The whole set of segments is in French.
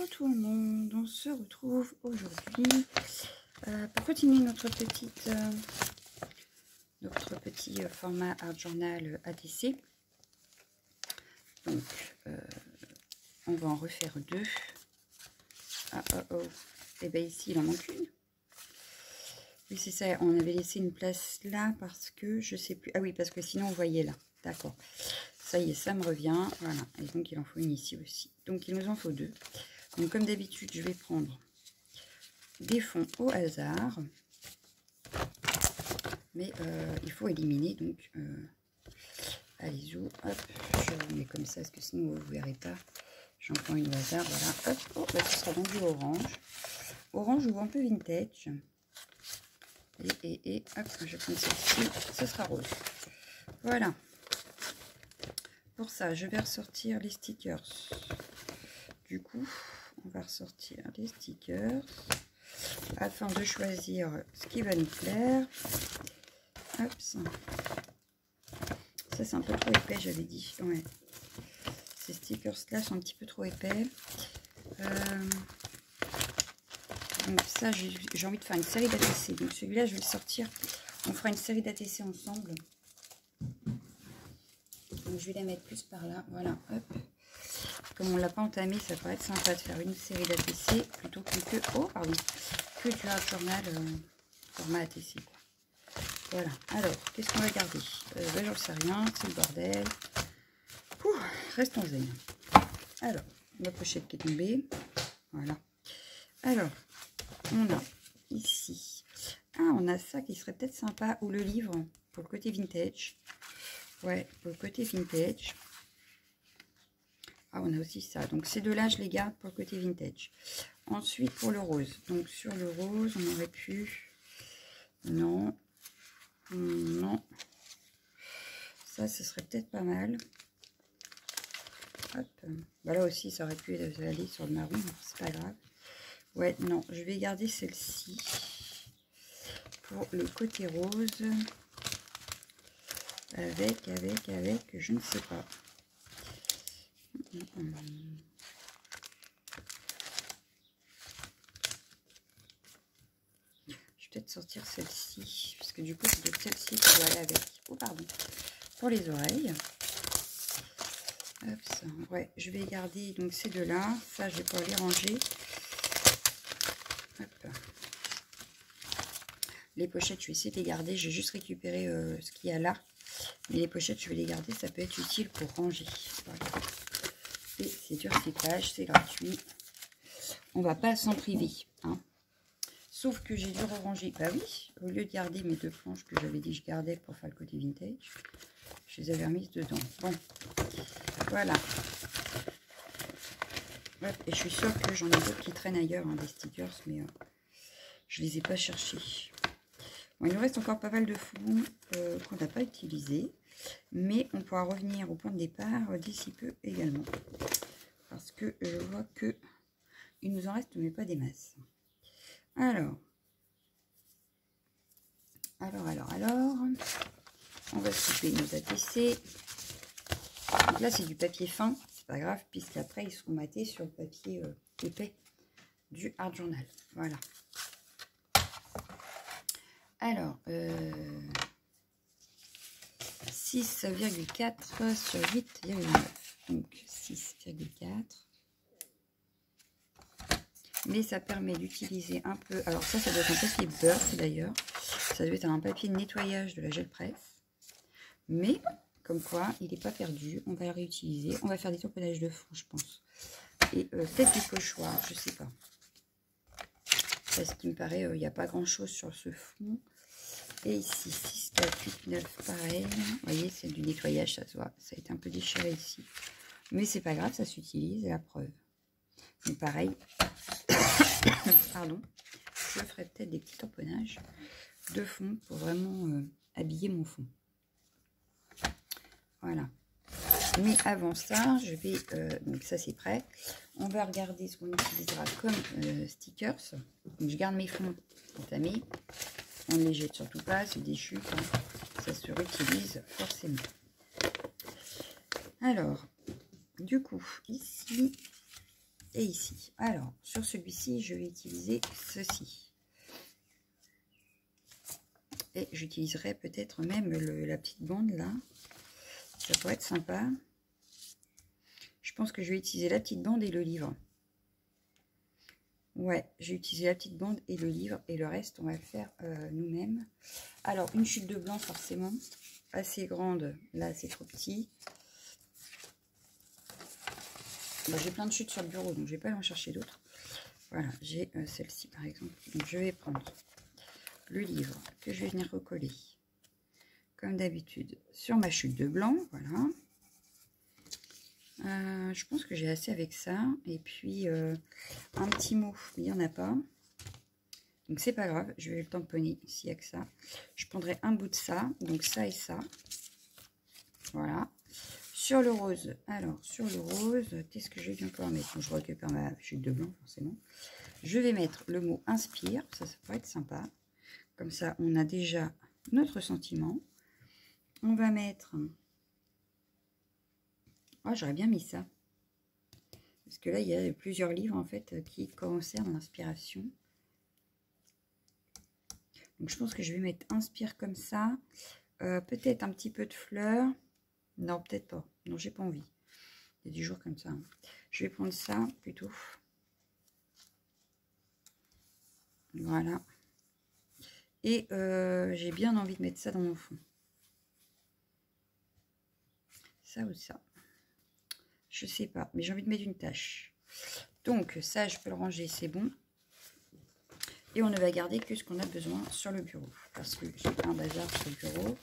Bonjour tout le monde, on se retrouve aujourd'hui pour continuer notre petit format Art Journal ATC. Donc on va en refaire deux. Et bien ici il en manque une. Oui c'est ça, on avait laissé une place là parce que je sais plus. Ah oui, parce que sinon on voyait là. D'accord. Ça y est, ça me revient. Voilà. Et donc il en faut une ici aussi. Donc il nous en faut deux. Donc comme d'habitude, je vais prendre des fonds au hasard. Mais il faut éliminer. Donc allez-y, hop, je vous mets comme ça parce que sinon vous ne verrez pas. J'en prends une au hasard. Voilà. Hop, oh, bah, ce sera donc du orange. Orange ou un peu vintage. Et hop, je prends celle-ci. Ce sera rose. Voilà. Pour ça, je vais ressortir les stickers. Du coup, on va ressortir les stickers afin de choisir ce qui va nous plaire. Hop, ça c'est un peu trop épais, j'avais dit. Ouais. Ces stickers là sont un petit peu trop épais. Donc ça, j'ai envie de faire une série d'ATC. Donc celui-là, je vais le sortir. On fera une série d'ATC ensemble. Donc je vais la mettre plus par là. Voilà, hop. Comme on ne l'a pas entamé, ça pourrait être sympa de faire une série d'ATC plutôt que du Art Journal format ATC. Voilà. Alors, qu'est-ce qu'on va garder? Ben, j'en sais rien, c'est le bordel. Ouh, restons zen. Alors, la pochette qui est tombée. Voilà. Alors, on a ici. Ah, on a ça qui serait peut-être sympa. Ou le livre pour le côté vintage. Ouais, pour le côté vintage. Ah, on a aussi ça. Donc, ces deux-là, je les garde pour le côté vintage. Ensuite, pour le rose. Donc, sur le rose, on aurait pu... Non. Non. Ça, ce serait peut-être pas mal. Hop. Bah, là aussi, ça aurait pu aller sur le marron. C'est pas grave. Ouais, non. Je vais garder celle-ci. Pour le côté rose. Avec, je ne sais pas. Je vais peut-être sortir celle-ci, parce que du coup, c'est de celle-ci qui doit aller avec. Oh, pardon. Pour les oreilles. Hop, ça. Ouais, je vais garder donc ces deux-là. Ça, je vais pouvoir les ranger. Hop. Les pochettes, je vais essayer de les garder. J'ai juste récupéré ce qu'il y a là. Mais les pochettes, je vais les garder. Ça peut être utile pour ranger. Voilà. Et c'est du recyclage, c'est gratuit. On va pas s'en priver. Hein. Sauf que j'ai dû ranger. Bah oui, au lieu de garder mes deux planches que j'avais dit que je gardais pour faire le côté vintage, je les avais remises dedans. Bon, voilà. Hop, et je suis sûre que j'en ai d'autres qui traînent ailleurs, hein, des stickers, mais je les ai pas cherchés. Bon, il nous reste encore pas mal de fonds qu'on n'a pas utilisés. Mais on pourra revenir au point de départ d'ici peu également. Parce que je vois que il nous en reste, mais pas des masses. Alors. On va couper nos ATC. Donc là, c'est du papier fin. C'est pas grave, puisqu'après, ils seront matés sur le papier épais du Art Journal. Voilà. Alors, 6,4 sur 8,9. Donc 6,4. Mais ça permet d'utiliser un peu... Alors ça doit être un papier beurre d'ailleurs. Ça doit être un papier de nettoyage de la gel presse. Mais, comme quoi, il n'est pas perdu. On va le réutiliser. On va faire des tamponnages de fond, je pense. Et peut-être du pochoir, je sais pas. Parce qu'il me paraît, il n'y a pas grand-chose sur ce fond. Et ici, 6, 4, 8, 9, pareil. Vous voyez, c'est du nettoyage, ça se voit. Ça a été un peu déchiré ici. Mais c'est pas grave, ça s'utilise, la preuve. Mais pareil, pardon, je ferai peut-être des petits tamponnages de fond pour vraiment habiller mon fond. Voilà. Mais avant ça, je vais, donc ça c'est prêt. On va regarder ce qu'on utilisera comme stickers. Donc je garde mes fonds entamés. On ne les jette surtout pas, c'est des chutes. Hein. Ça se réutilise forcément. Alors, du coup, ici, et ici. Alors, sur celui-ci, je vais utiliser ceci. Et j'utiliserai peut-être même la petite bande là. Ça pourrait être sympa. Je pense que je vais utiliser la petite bande et le livre. Ouais, j'ai utilisé la petite bande et le livre. Et le reste, on va le faire nous-mêmes. Alors, une chute de blanc forcément. Assez grande. Là, c'est trop petit. Bon, j'ai plein de chutes sur le bureau, donc je vais pas aller en chercher d'autres. Voilà, j'ai celle-ci par exemple. Donc je vais prendre le livre que je vais venir recoller, comme d'habitude, sur ma chute de blanc. Voilà. Je pense que j'ai assez avec ça. Et puis, un petit mot, il n'y en a pas. Donc c'est pas grave, je vais le tamponner s'il n'y a que ça. Je prendrai un bout de ça, donc ça et ça. Voilà. Sur le rose, alors sur le rose, qu'est-ce que je vais bien pouvoir mettre? Bon, je récupère ma chute de blanc forcément. Je vais mettre le mot inspire, ça pourrait être sympa. Comme ça, on a déjà notre sentiment. On va mettre... Oh, j'aurais bien mis ça. Parce que là, il y a plusieurs livres en fait qui concernent l'inspiration. Donc je pense que je vais mettre inspire comme ça. Peut-être un petit peu de fleurs. Non, peut-être pas. Non, j'ai pas envie. Il y a des jours comme ça. Je vais prendre ça plutôt. Voilà. Et j'ai bien envie de mettre ça dans mon fond. Ça ou ça. Je sais pas. Mais j'ai envie de mettre une tache. Donc ça, je peux le ranger. C'est bon. Et on ne va garder que ce qu'on a besoin sur le bureau. Parce que j'ai un bazar sur le bureau.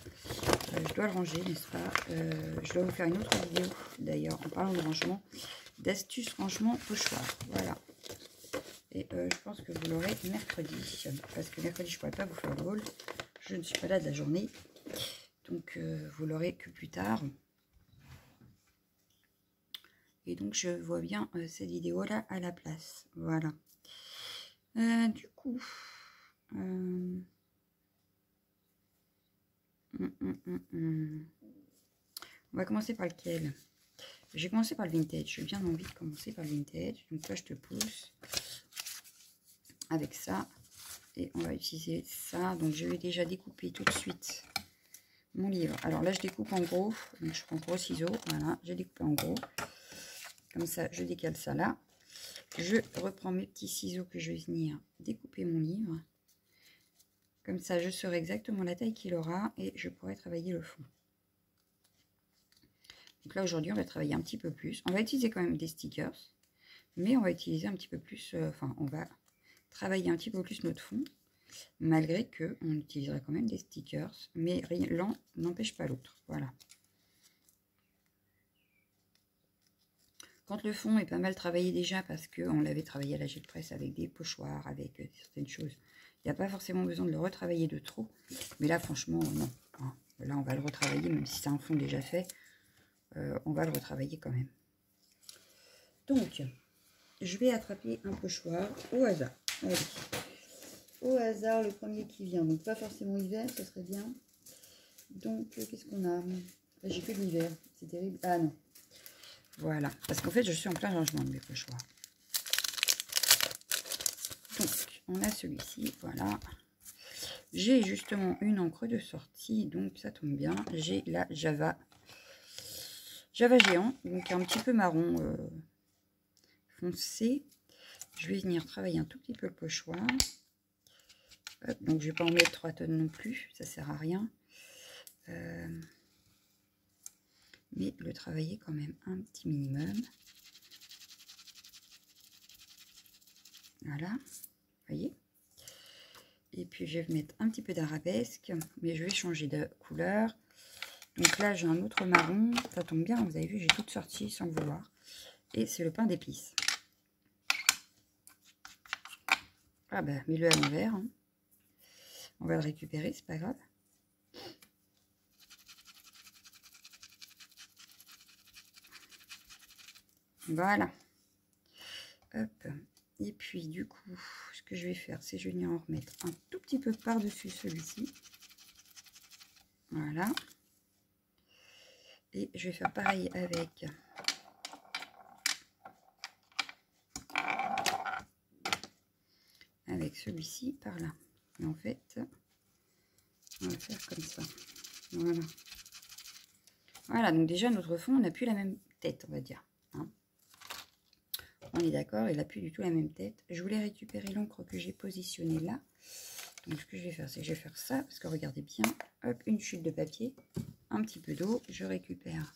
Je dois le ranger, n'est-ce pas? Je dois vous faire une autre vidéo, d'ailleurs, en parlant de rangement, d'astuces rangement pochoir. Voilà. Et je pense que vous l'aurez mercredi. Parce que mercredi, je ne pourrai pas vous faire le haul. Je ne suis pas là de la journée. Donc, vous l'aurez que plus tard. Et donc, je vois bien cette vidéo-là à la place. Voilà. Du coup... On va commencer par lequel? J'ai commencé par le vintage. J'ai bien envie de commencer par le vintage. Donc là, je te pousse avec ça. Et on va utiliser ça. Donc je vais déjà découper tout de suite mon livre. Alors là, je découpe en gros. Donc je prends gros ciseaux. Voilà, j'ai découpé en gros. Comme ça, je décale ça là. Je reprends mes petits ciseaux que je vais venir découper mon livre. Comme ça, je saurai exactement la taille qu'il aura et je pourrai travailler le fond. Donc là, aujourd'hui, on va travailler un petit peu plus. On va utiliser quand même des stickers, mais on va utiliser un petit peu plus, on va travailler un petit peu plus notre fond, malgré que on utilisera quand même des stickers, mais l'un n'empêche pas l'autre. Voilà. Quand le fond est pas mal travaillé déjà, parce qu'on l'avait travaillé à la gel presse avec des pochoirs, avec certaines choses, il n'y a pas forcément besoin de le retravailler de trop. Mais là, franchement, non. Hein. Là, on va le retravailler, même si c'est un fond déjà fait. On va le retravailler quand même. Donc, je vais attraper un pochoir au hasard. Allez. Au hasard, le premier qui vient. Donc, pas forcément hiver, ça serait bien. Donc, qu'est-ce qu'on a? J'ai que de l'hiver. C'est terrible. Ah non. Voilà. Parce qu'en fait, je suis en plein changement de mes pochoirs. Donc, on a celui-ci. Voilà. J'ai justement une encre de sortie. Donc, ça tombe bien. J'ai la Java géant. Donc, un petit peu marron foncé. Je vais venir travailler un tout petit peu le pochoir. Hop, donc, je ne vais pas en mettre 3 tonnes non plus. Ça ne sert à rien. Mais le travailler quand même un petit minimum. Voilà, vous voyez. Et puis je vais mettre un petit peu d'arabesque, mais je vais changer de couleur. Donc là j'ai un autre marron, ça tombe bien, vous avez vu, j'ai tout sorti sans le vouloir. Et c'est le pain d'épices. Ah bah, mets-le à l'envers. Hein. On va le récupérer, c'est pas grave. Voilà. Hop. Et puis du coup, ce que je vais faire, c'est je vais venir en remettre un tout petit peu par-dessus celui-ci. Voilà. Et je vais faire pareil avec avec celui-ci par là. Et en fait, on va faire comme ça. Voilà. Voilà, donc déjà, notre fond, on n'a plus la même tête, on va dire. Hein. On est d'accord, il n'a plus du tout la même tête. Je voulais récupérer l'encre que j'ai positionnée là. Donc, ce que je vais faire, c'est que je vais faire ça. Parce que regardez bien, hop, une chute de papier, un petit peu d'eau. Je récupère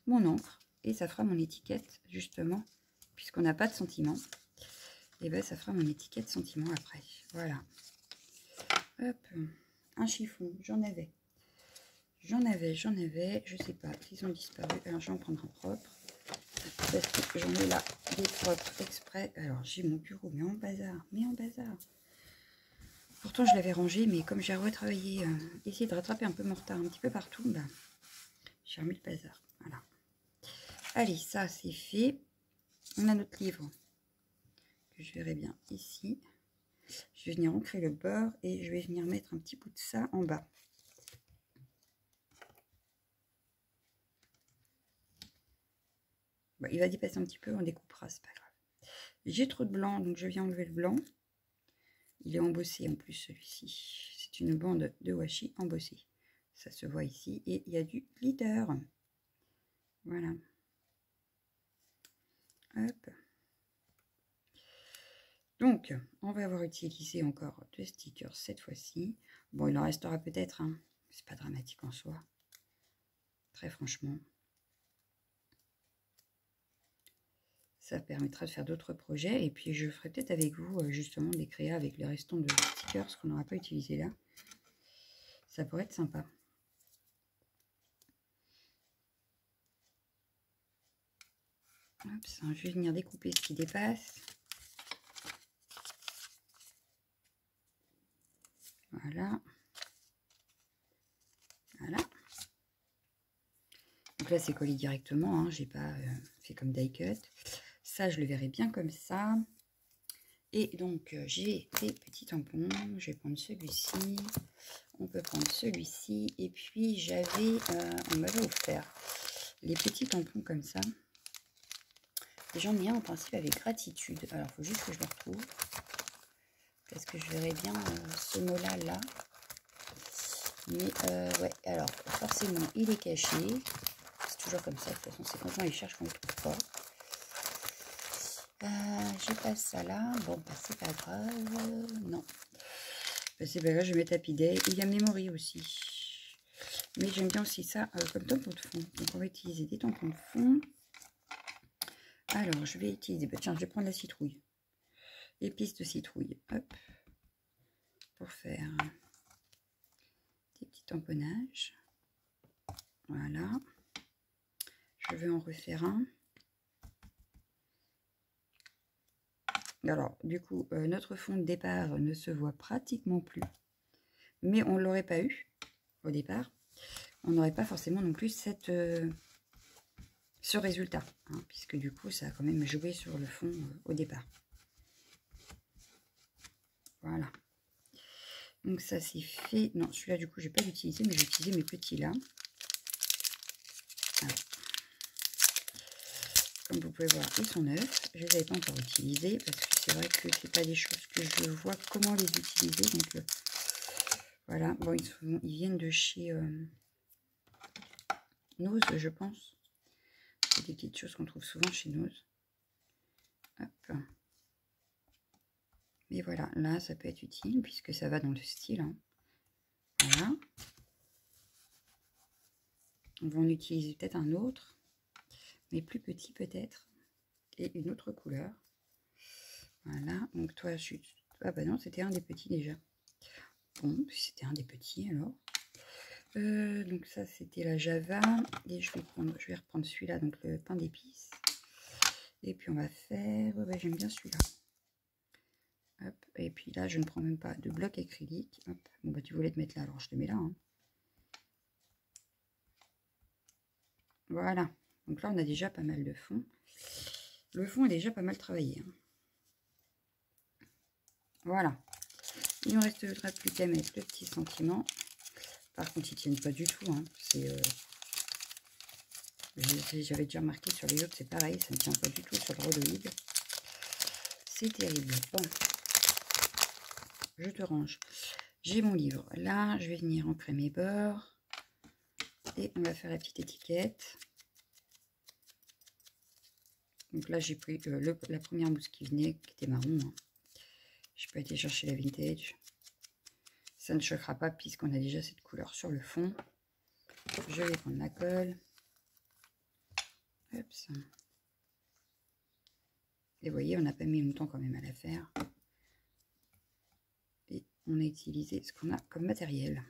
mon encre et ça fera mon étiquette, justement, puisqu'on n'a pas de sentiment. Et bien, ça fera mon étiquette sentiment après. Voilà. Hop, un chiffon, j'en avais. J'en avais, je sais pas s'ils ont disparu. Alors, je vais en prendre un propre. Parce que j'en ai là des propres exprès. Alors, j'ai mon bureau, mais en bazar. Pourtant, je l'avais rangé, mais comme j'ai retravaillé, essayé de rattraper un peu mon retard un petit peu partout, bah, j'ai remis le bazar. Voilà. Allez, ça, c'est fait. On a notre livre que je verrai bien ici. Je vais venir ancrer le bord et je vais venir mettre un petit bout de ça en bas. Bon, il va dépasser un petit peu, on découpera, c'est pas grave. J'ai trop de blanc, donc je viens enlever le blanc. Il est embossé en plus celui-ci. C'est une bande de washi embossée. Ça se voit ici et il y a du glitter. Voilà. Hop. Donc, on va avoir utilisé encore 2 stickers cette fois-ci. Bon, il en restera peut-être, hein. C'est pas dramatique en soi. Très franchement. Ça permettra de faire d'autres projets. Et puis, je ferai peut-être avec vous, justement, des créas avec les restants de stickers qu'on n'aura pas utilisé là. Ça pourrait être sympa. Hop, ça, je vais venir découper ce qui dépasse. Voilà. Voilà. Donc là, c'est collé directement. Hein. J'ai pas fait comme die cut. Ça, je le verrai bien comme ça. Et donc, j'ai des petits tampons. Je vais prendre celui-ci. On peut prendre celui-ci. Et puis, j'avais, on m'avait offert les petits tampons comme ça. J'en ai un en principe avec gratitude. Alors, il faut juste que je le retrouve. Parce que je verrai bien ce mot-là, là. Mais, ouais, alors, forcément, il est caché. C'est toujours comme ça. De toute façon, c'est quand on les cherche qu'on ne le trouve pas. Je passe ça là. Bon, bah, c'est pas grave. Non. Bah, c'est pas grave, je vais mettre Happy Day. Il y a Memory aussi. Mais j'aime bien aussi ça comme tampon de fond. Donc, on va utiliser des tampons de fond. Alors, je vais utiliser... Bah, tiens, je vais prendre la citrouille. Épices de citrouille. Hop. Pour faire des petits tamponnages. Voilà. Je vais en refaire un. Alors, du coup, notre fond de départ ne se voit pratiquement plus. Mais on ne l'aurait pas eu au départ. On n'aurait pas forcément non plus ce résultat. Hein, puisque du coup, ça a quand même joué sur le fond au départ. Voilà. Donc ça, c'est fait. Non, celui-là, du coup, je n'ai pas l'utiliser, mais j'ai utilisé mes petits là. Alors. Comme vous pouvez voir, ils sont neufs. Je ne les avais pas encore utilisés parce que c'est vrai que c'est pas des choses que je vois comment les utiliser. Donc voilà. Bon, ils viennent de chez Nose, je pense. C'est des petites choses qu'on trouve souvent chez Nose. Hop. Mais voilà, là, ça peut être utile puisque ça va dans le style. Hein. Voilà. On va en utiliser peut-être un autre. Mais plus petit peut-être, et une autre couleur. Voilà, donc toi, je suis... Ah bah non, c'était un des petits déjà. Bon, c'était un des petits alors. Donc ça, c'était la Java. Et je vais reprendre celui-là, donc le pain d'épices. Et puis on va faire... Ouais, j'aime bien celui-là. Hop, et puis là, je ne prends même pas de bloc acrylique. Hop, bon bah tu voulais te mettre là, alors je te mets là. Hein. Voilà. Donc là, on a déjà pas mal de fond. Le fond est déjà pas mal travaillé. Hein. Voilà. Il ne restera plus qu'à mettre le petit sentiment. Par contre, ils ne tiennent pas du tout. Hein. J'avais déjà remarqué sur les autres, c'est pareil. Ça ne tient pas du tout sur le rhodoïde. C'est terrible. Bon. je te range. J'ai mon livre. Là, je vais venir ancrer mes bords. Et on va faire la petite étiquette. Donc là, j'ai pris la première mousse qui venait, qui était marron. Hein. Je peux aller chercher la vintage. Ça ne choquera pas puisqu'on a déjà cette couleur sur le fond. Je vais prendre la colle. Hop, ça. Et vous voyez, on n'a pas mis longtemps quand même à la faire. Et on a utilisé ce qu'on a comme matériel.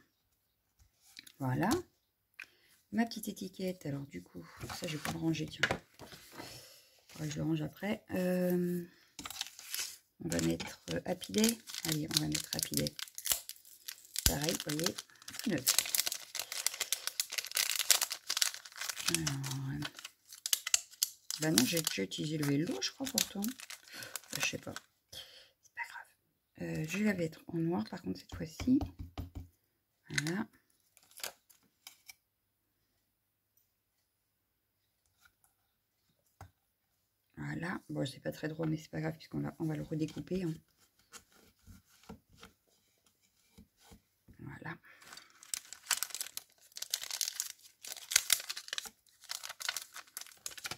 Voilà. Ma petite étiquette. Alors du coup, ça je vais pas le ranger, tiens. Je le range après. On va mettre Happy Day. Allez, on va mettre Happy Day. Pareil, vous voyez, tout neuf. Alors, bah non, j'ai déjà utilisé le vélo, je crois pourtant. Je sais pas. C'est pas grave. Je vais la mettre en noir par contre cette fois-ci. Voilà. Voilà. Bon, c'est pas très drôle, mais c'est pas grave puisqu'on va le redécouper. Hein. Voilà.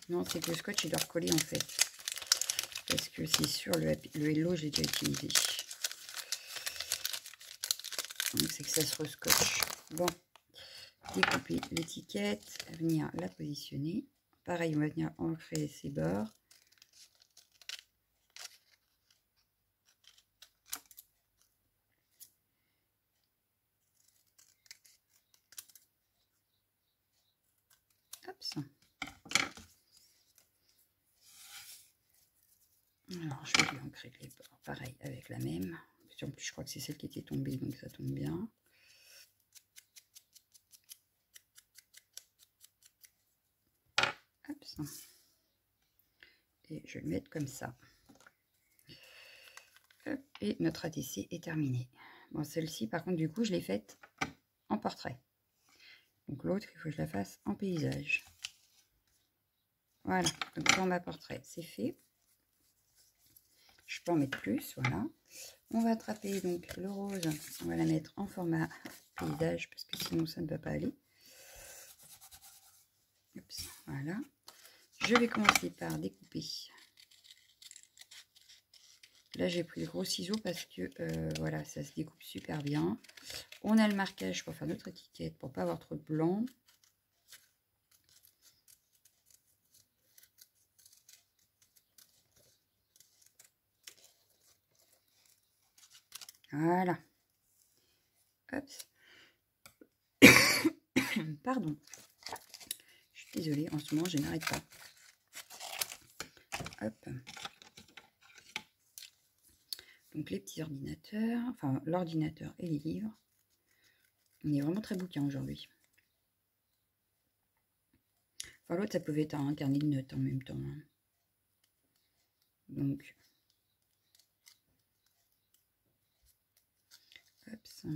Non, c'est que le scotch, il doit recoller en fait. Parce que c'est sûr, le Hello, j'ai déjà utilisé. Donc, c'est que ça se rescotche. Bon, découper l'étiquette, venir la positionner. Pareil, on va venir ancrer ses bords. Hop, ça. Alors, je vais lui ancrer les bords, pareil, avec la même. En plus, je crois que c'est celle qui était tombée, donc ça tombe bien. Hop, ça. Et je vais le mettre comme ça. Hop, et notre ATC est terminée. Bon, celle-ci, par contre, du coup, je l'ai faite en portrait. Donc, l'autre, il faut que je la fasse en paysage. Voilà, donc format portrait, c'est fait. Je peux en mettre plus, voilà. On va attraper donc le rose, on va la mettre en format paysage parce que sinon ça ne va pas aller. Oups, voilà. Je vais commencer par découper. Là j'ai pris le gros ciseau parce que voilà, ça se découpe super bien. On a le marquage pour faire notre étiquette pour pas avoir trop de blanc. Voilà. Hop. Pardon. Je suis désolée, en ce moment, je n'arrête pas. Hop. Donc, les petits ordinateurs, enfin, l'ordinateur et les livres. On est vraiment très bouquin aujourd'hui. Enfin, l'autre, ça pouvait être un carnet de notes en même temps. Hein. Donc, hop, ça.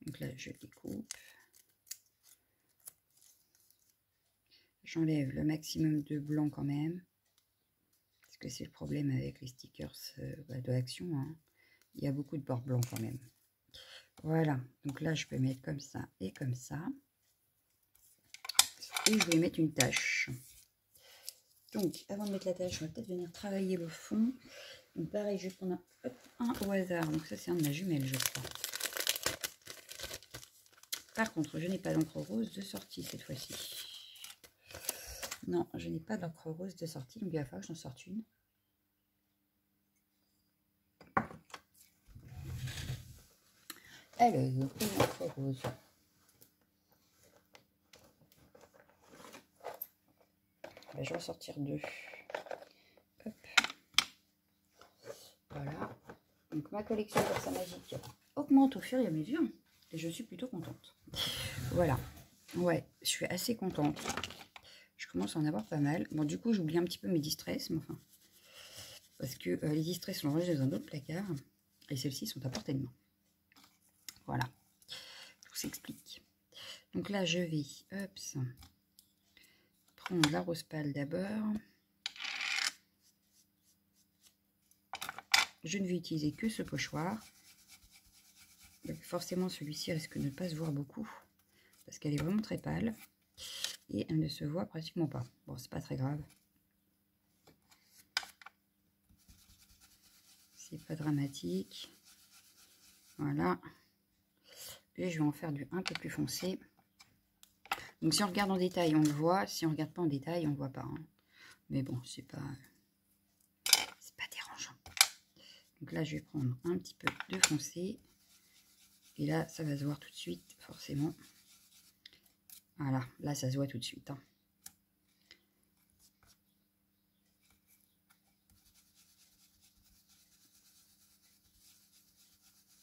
Donc là, je découpe. J'enlève le maximum de blanc quand même. Parce que c'est le problème avec les stickers de Action. Hein. Il y a beaucoup de bords blancs quand même. Voilà. Donc là, je peux mettre comme ça et comme ça. Et je vais mettre une tache. Donc, avant de mettre la tache, je vais peut-être venir travailler le fond. Donc pareil, je vais prendre un au hasard. Donc ça, c'est un de ma jumelle, je crois. Par contre, je n'ai pas d'encre rose de sortie cette fois-ci. Non, je n'ai pas d'encre rose de sortie, donc il va falloir que j'en sorte une. Alors, une encre rose. Ben, je vais en sortir deux. Hop. Voilà. Donc ma collection de Corsa Magique augmente au fur et à mesure. Et je suis plutôt contente. Voilà. Ouais, je suis assez contente. Je commence à en avoir pas mal. Bon, du coup, j'oublie un petit peu mes distress, mais enfin. Parce que les distress sont rangés dans un autre placard. Et celles-ci sont à portée de main. Voilà. Tout s'explique. Donc là, je vais, hop, prendre la rose pâle d'abord. je ne vais utiliser que ce pochoir. Donc forcément, celui-ci risque de ne pas se voir beaucoup, parce qu'elle est vraiment très pâle, et elle ne se voit pratiquement pas. Bon, c'est pas très grave. C'est pas dramatique. Voilà. Et je vais en faire du un peu plus foncé. Donc si on regarde en détail, on le voit. Si on ne regarde pas en détail, on ne voit pas. Hein. Mais bon, c'est pas dérangeant. Donc là, je vais prendre un petit peu de foncé. Et là, ça va se voir tout de suite, forcément. Voilà, là, ça se voit tout de suite. Hein.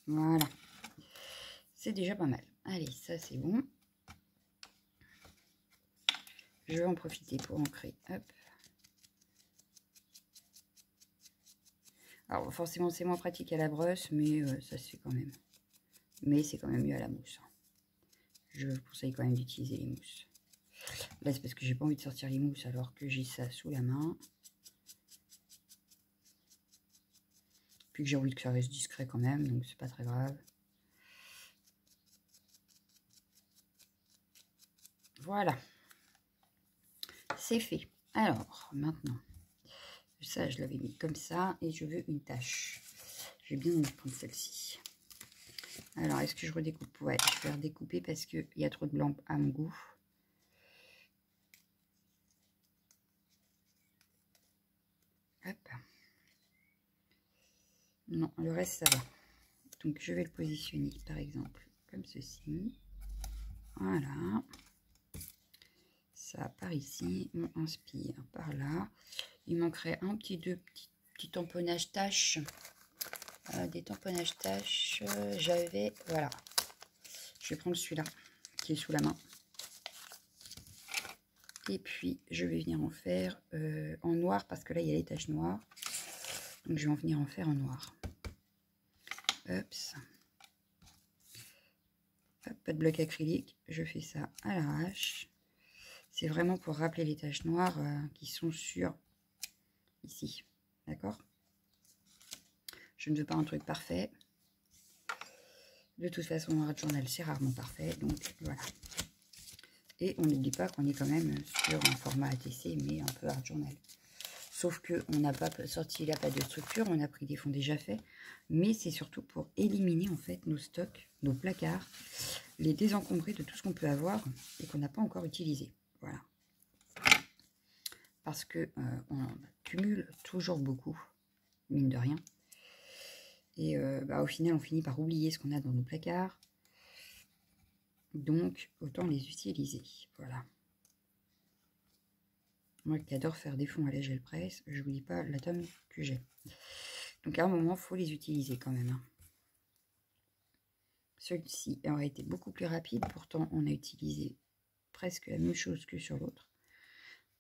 Voilà. C'est déjà pas mal. Allez, ça, c'est bon. Je vais en profiter pour ancrer. Hop. Alors, forcément, c'est moins pratique à la brosse, mais ça se fait quand même. Mais c'est quand même mieux à la mousse. Je vous conseille quand même d'utiliser les mousses. Là, c'est parce que j'ai pas envie de sortir les mousses alors que j'ai ça sous la main. Puis que j'ai envie que ça reste discret quand même, donc c'est pas très grave. Voilà. C'est fait. Alors, maintenant, ça, je l'avais mis comme ça et je veux une tache. Je vais bien prendre celle-ci. Alors, est-ce que je redécoupe? Ouais, je vais redécouper parce qu'il y a trop de blanc à mon goût. Hop. Non, le reste, ça va. Donc, je vais le positionner, par exemple, comme ceci. Voilà. Ça, par ici. On inspire par là. Il manquerait un petit tamponnage tache. Des tamponnages taches. J'avais... Voilà. Je vais prendre celui-là, qui est sous la main. Et puis, je vais venir en faire en noir, parce que là, il y a les taches noires. Donc, je vais en venir en faire en noir. Hop. Hop, pas de bloc acrylique. Je fais ça à l'arrache. C'est vraiment pour rappeler les taches noires qui sont sur ici. D'accord? Je ne veux pas un truc parfait. De toute façon, un art journal, c'est rarement parfait. Donc, voilà. Et on n'oublie pas qu'on est quand même sur un format ATC, mais un peu art journal. Sauf qu'on n'a pas sorti la pâte de structure, on a pris des fonds déjà faits. Mais c'est surtout pour éliminer en fait nos stocks, nos placards, les désencombrer de tout ce qu'on peut avoir et qu'on n'a pas encore utilisé. Voilà. Parce que on cumule toujours beaucoup, mine de rien. Et au final, on finit par oublier ce qu'on a dans nos placards. Donc, autant les utiliser. Voilà. Moi qui adore faire des fonds à la gel presse, je vous dis pas la tome que j'ai. Donc à un moment, il faut les utiliser quand même. Hein. Celui-ci aurait été beaucoup plus rapide. Pourtant, on a utilisé presque la même chose que sur l'autre.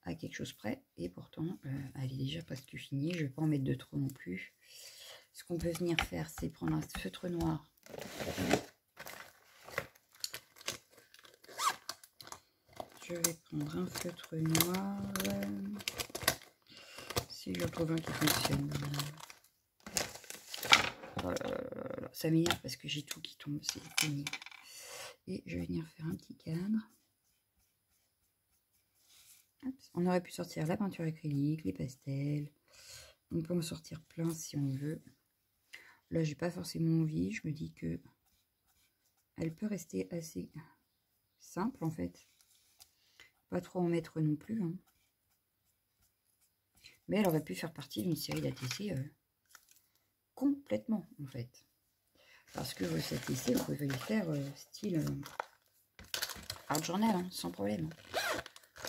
À quelque chose près. Et pourtant, elle est déjà presque finie. Je ne vais pas en mettre de trop non plus. Ce qu'on peut venir faire, c'est prendre un feutre noir. Je vais prendre un feutre noir. Si je trouve un qui fonctionne. Ça m'énerve parce que j'ai tout qui tombe. C'est pénible. Et je vais venir faire un petit cadre. Hop. On aurait pu sortir la peinture acrylique, les pastels. On peut en sortir plein si on veut. Là, j'ai pas forcément envie. Je me dis que elle peut rester assez simple en fait. Pas trop en mettre non plus. Hein. Mais elle aurait pu faire partie d'une série d'ATC complètement en fait. Parce que vos ATC, vous pouvez les faire style art journal, hein, sans problème.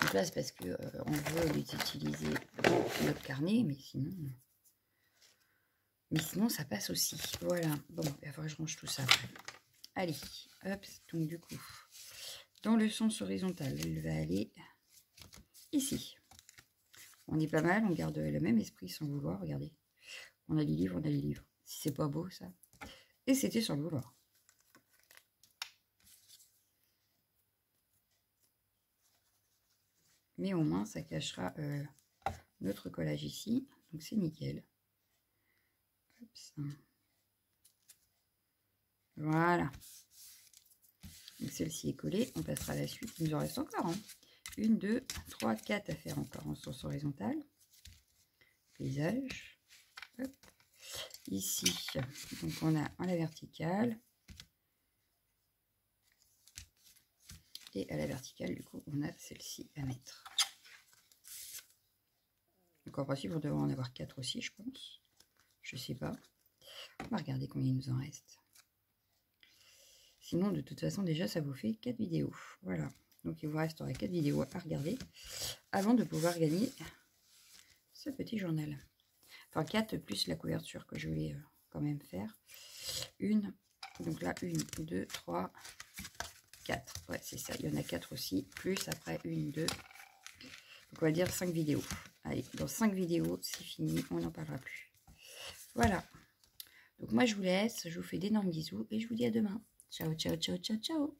Donc là, c'est parce que on veut les utiliser dans notre carnet, mais sinon ça passe aussi. Voilà. Bon, il va falloir que je range tout ça après. Allez, hop, donc du coup, dans le sens horizontal, elle va aller ici. On est pas mal, on garde le même esprit sans vouloir, regardez. On a les livres, on a les livres. Si c'est pas beau, ça. Et c'était sans le vouloir. Mais au moins, ça cachera notre collage ici. Donc, c'est nickel. Voilà. Donc celle-ci est collée. On passera à la suite. Il nous en reste encore. Hein. 1, 2, 3, 4 à faire encore en sens horizontal. Paysage. Hop. Ici, donc on a à la verticale. Et à la verticale, du coup, on a celle-ci à mettre. Donc en principe, on devrait en avoir 4 aussi, je pense. Je sais pas. On va regarder combien il nous en reste. Sinon, de toute façon, déjà, ça vous fait 4 vidéos. Voilà. Donc il vous restera 4 vidéos à regarder avant de pouvoir gagner ce petit journal. Enfin, 4 plus la couverture que je vais quand même faire. Une. Donc là, 1, 2, 3, 4. Ouais, c'est ça. Il y en a 4 aussi. Plus après 1, 2. Donc on va dire 5 vidéos. Allez, dans 5 vidéos, c'est fini. On n'en parlera plus. Voilà. Donc moi, je vous laisse. Je vous fais d'énormes bisous et je vous dis à demain. Ciao, ciao, ciao, ciao, ciao.